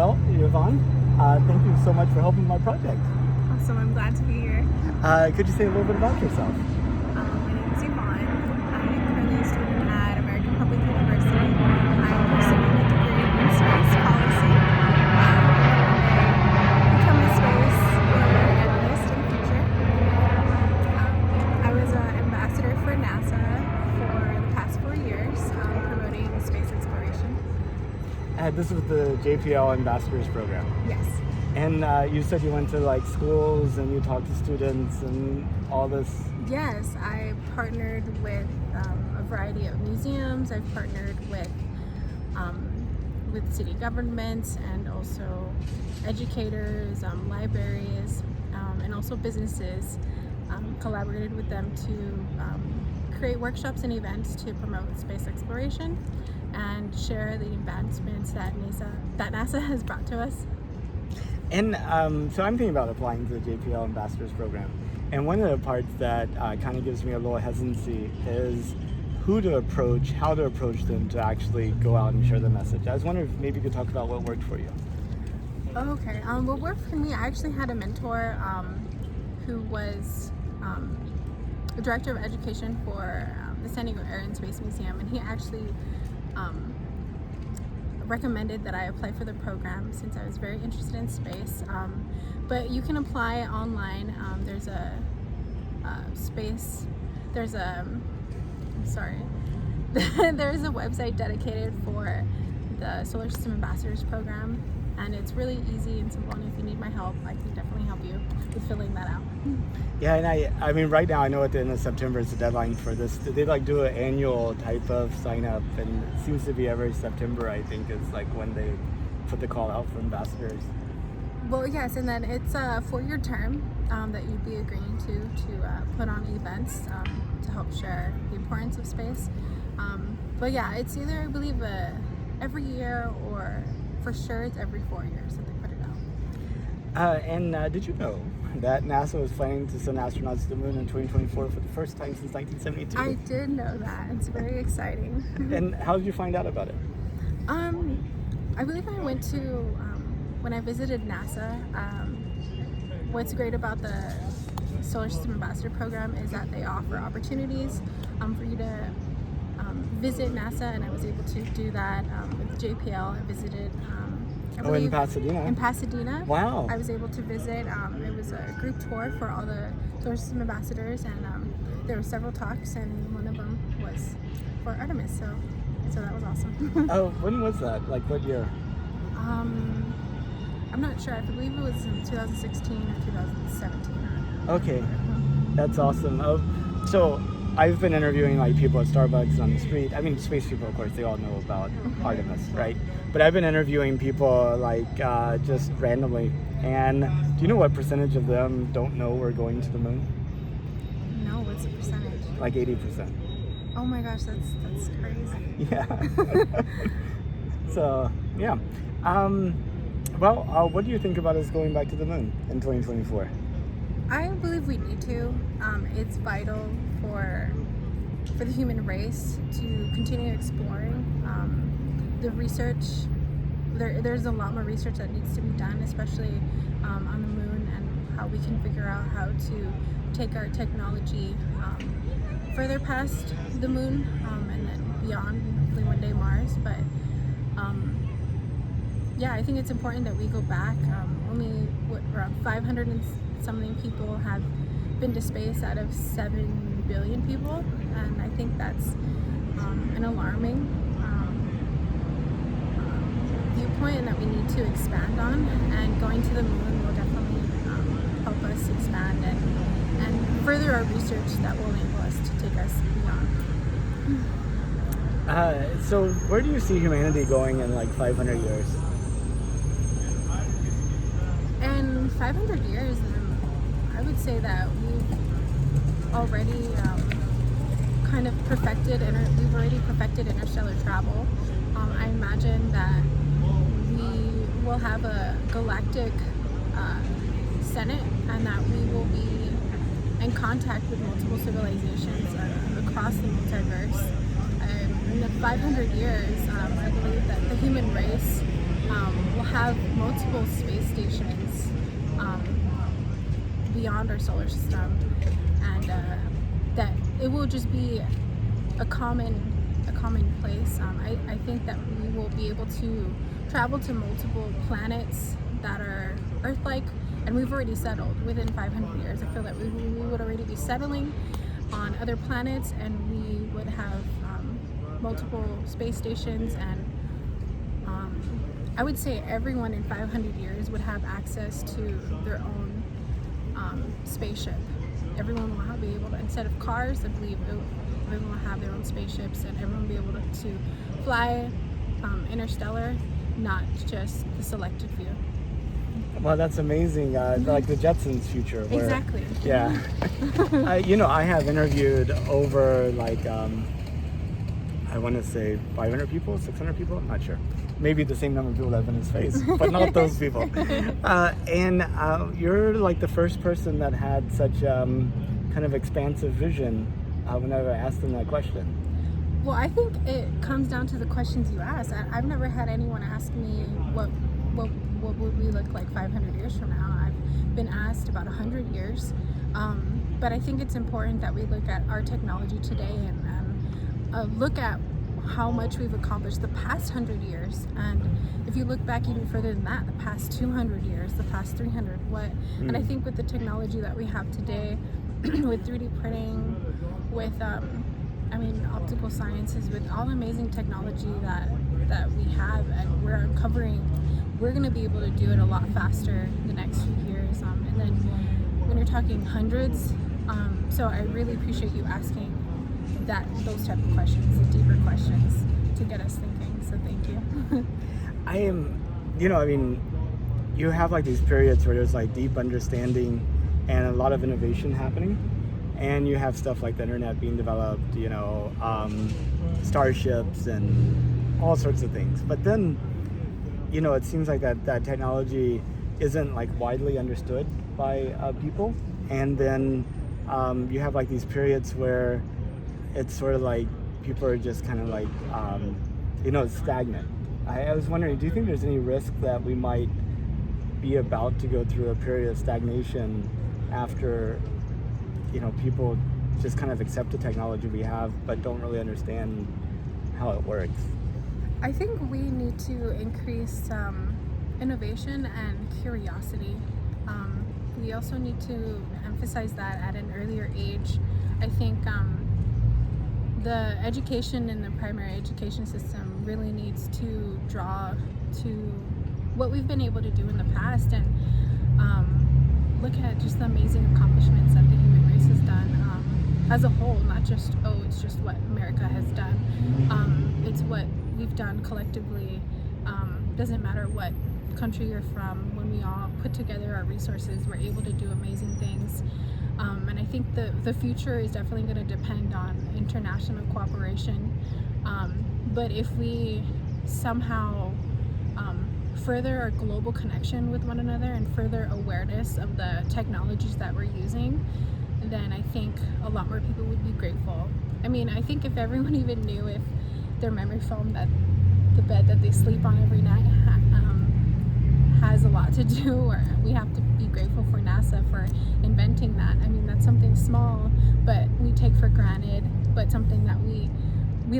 Well, Yvonne, thank you so much for helping my project. Awesome, I'm glad to be here. Could you say a little bit about yourself? My name is Yvonne. I'm currently a student at American Public University. I'm pursuing a degree in space policy. Become a space analyst in the future. I was an ambassador for NASA for the past 4 years, promoting space exploration. This was the JPL Ambassadors Program. Yes. And you said you went to like schools and you talked to students and all this. Yes, I partnered with a variety of museums. I've partnered with city governments and also educators, libraries, and also businesses. Collaborated with them to create workshops and events to promote space exploration and share the advancements that NASA has brought to us. And so I'm thinking about applying to the JPL Ambassadors Program. And one of the parts that kind of gives me a little hesitancy is who to approach, how to approach them to actually go out and share the message. I was wondering if maybe you could talk about what worked for you. Okay. What worked for me, I actually had a mentor who was the director of education for the San Diego Air and Space Museum, and he actually recommended that I apply for the program since I was very interested in space. But you can apply online. There's a there's a website dedicated for the Solar System Ambassadors Program, and it's really easy and simple, and if you need my help, I can definitely help you with filling that out. Yeah, and I mean, right now I know at the end of September is the deadline for this. They like do an annual type of sign up, and it seems to be every September, I think, is like when they put the call out for ambassadors. Well, yes, and then it's a 4-year term that you'd be agreeing to put on events to help share the importance of space. But yeah, it's either, I believe, every year or for sure it's every 4 years that they put it out. And did you know that NASA was planning to send astronauts to the moon in 2024 for the first time since 1972? I did know that. It's very exciting. And how did you find out about it? I believe I went to, when I visited NASA, what's great about the Solar System Ambassador Program is that they offer opportunities for you to visit NASA, and I was able to do that with JPL. I visited in Pasadena. In Pasadena. Wow. I was able to visit. It was a group tour for all the Solar System ambassadors, and there were several talks, and one of them was for Artemis. So that was awesome. Oh, when was that? Like what year? I'm not sure. I believe it was in 2016 or 2017. Okay, that's awesome. So I've been interviewing like people at Starbucks on the street. I mean, space people, of course, they all know about Artemis, right? But I've been interviewing people like just randomly. And do you know what percentage of them don't know we're going to the moon? No, what's the percentage? Like 80%. Oh my gosh, that's crazy. Yeah. So yeah. Well, what do you think about us going back to the moon in 2024? I believe we need to. It's vital for the human race to continue exploring. The research, there's a lot more research that needs to be done, especially on the moon, and how we can figure out how to take our technology further past the moon and then beyond, hopefully one day Mars. But yeah, I think it's important that we go back. Only around 500 and something people have been to space out of 7 billion people, and I think that's an alarming viewpoint, and that we need to expand on. And going to the moon will definitely help us expand and further our research that will enable us to take us beyond. So where do you see humanity going in like 500 years? In 500 years, I would say that we've already kind of we've already perfected interstellar travel. I imagine that we will have a galactic senate, and that we will be in contact with multiple civilizations across the multiverse. In the 500 years, I believe that the human race will have multiple space stations beyond our solar system, and that it will just be a common place. I think that we will be able to travel to multiple planets that are Earth-like, and we've already settled within 500 years. I feel that we would already be settling on other planets, and we would have multiple space stations, and I would say everyone in 500 years would have access to their own spaceship. Everyone will be able to, instead of cars, I believe everyone will have their own spaceships, and everyone will be able to fly interstellar, not just the selected few. Well, that's amazing. Like the Jetsons future. Where, Exactly. Yeah. I have interviewed over like, I want to say 500 people, 600 people, I'm not sure. Maybe the same number of people that have been in space, but not those people. And you're like the first person that had such kind of expansive vision whenever I asked them that question. Well, I think it comes down to the questions you ask. I've never had anyone ask me what would we look like 500 years from now. I've been asked about 100 years. But I think it's important that we look at our technology today and look at how much we've accomplished the past 100 years. And if you look back even further than that, the past 200 years, the past 300, and I think with the technology that we have today, with 3D printing, with optical sciences, with all the amazing technology that we have and we're uncovering, we're going to be able to do it a lot faster the next few years. And then when you're talking hundreds, so I really appreciate you asking those type of questions, the deeper questions, to get us thinking. So thank you. I am, you have like these periods where there's like deep understanding and a lot of innovation happening, and you have stuff like the internet being developed, starships and all sorts of things. But then, it seems like that technology isn't like widely understood by people, and then you have like these periods where it's sort of like people are just kind of like stagnant. I was wondering, do you think there's any risk that we might be about to go through a period of stagnation after people just kind of accept the technology we have but don't really understand how it works? I think we need to increase innovation and curiosity. We also need to emphasize that at an earlier age. I think the education in the primary education system really needs to draw to what we've been able to do in the past, and look at just the amazing accomplishments that the human race has done as a whole, not just, it's just what America has done. It's what we've done collectively. Doesn't matter what country you're from, when we all put together our resources, we're able to do amazing things. And I think the future is definitely going to depend on international cooperation. But if we somehow further our global connection with one another and further awareness of the technologies that we're using, then I think a lot more people would be grateful. I think if everyone even knew if their memory foam, that the bed that they sleep on every night has a lot to do, or we have to be grateful for NASA for inventing that. That's something small, but we take for granted, but something that we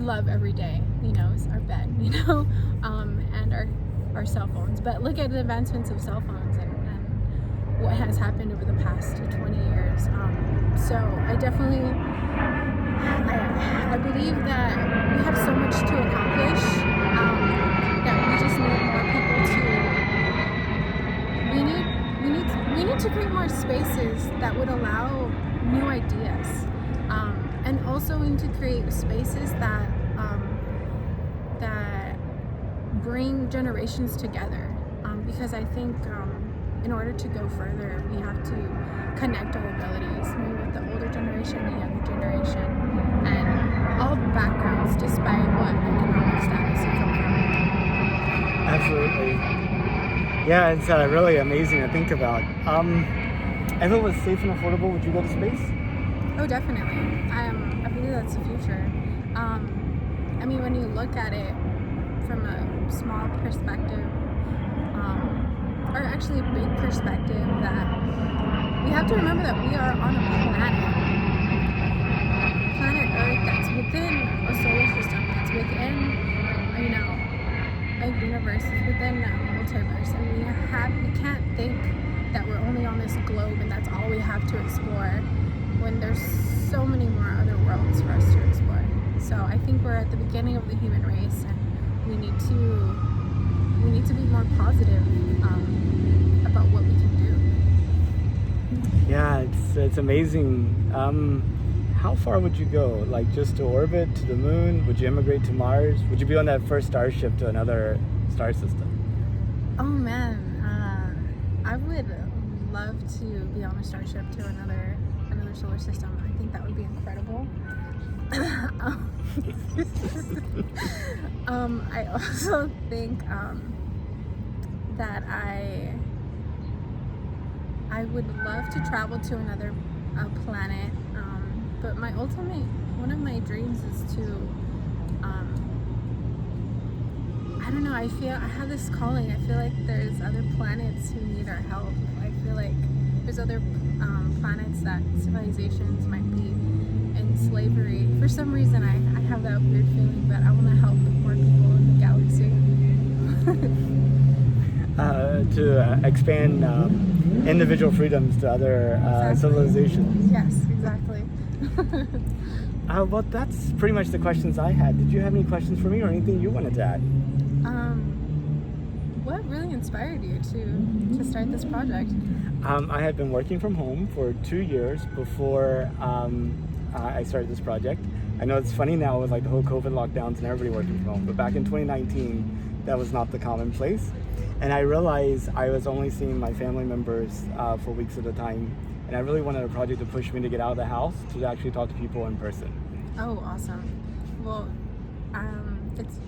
love every day, is our bed, and our cell phones. But look at the advancements of cell phones and what has happened over the past 20 years. So I definitely, I believe that we have so much to accomplish, that we just need more people we need to create more spaces that would allow new ideas, and also we need to create spaces that bring generations together, because I think in order to go further, we have to connect our abilities, maybe with the older generation, the younger generation, and all backgrounds, despite what economic status you come from. Absolutely. Yeah, it's really amazing to think about. If it was safe and affordable, would you go to space? Oh, definitely. I believe that's the future. When you look at it from a small perspective, actually a big perspective that we have to remember that we are on a planet Earth that's within a solar system, that's within, you know, a universe, it's within a multiverse, and we can't think that we're only on this globe and that's all we have to explore when there's so many more other worlds for us to explore. So I think we're at the beginning of the human race, and we need to be more positive about what we can do. Yeah, it's amazing. How far would you go? Like just to orbit, to the moon? Would you immigrate to Mars? Would you be on that first starship to another star system? Oh man, I would love to be on a starship to another solar system. I think that would be incredible. I also think that I would love to travel to another planet, but one of my dreams is to I don't know, I have this calling. I feel like there's other planets who need our help. I feel like there's other planets that civilizations might be in slavery. For some reason, I have that weird feeling, but I want to help more people in the galaxy. To expand individual freedoms to other civilizations. Yes, exactly. Well, that's pretty much the questions I had. Did you have any questions for me or anything you wanted to add? What really inspired you to start this project? I had been working from home for 2 years before I started this project. I know it's funny now with like the whole COVID lockdowns and everybody working from home, but back in 2019, that was not the commonplace. And I realized I was only seeing my family members for weeks at a time. And I really wanted a project to push me to get out of the house, to actually talk to people in person. Oh, awesome. Well,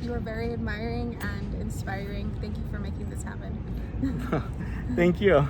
you are very admiring and inspiring. Thank you for making this happen. Thank you.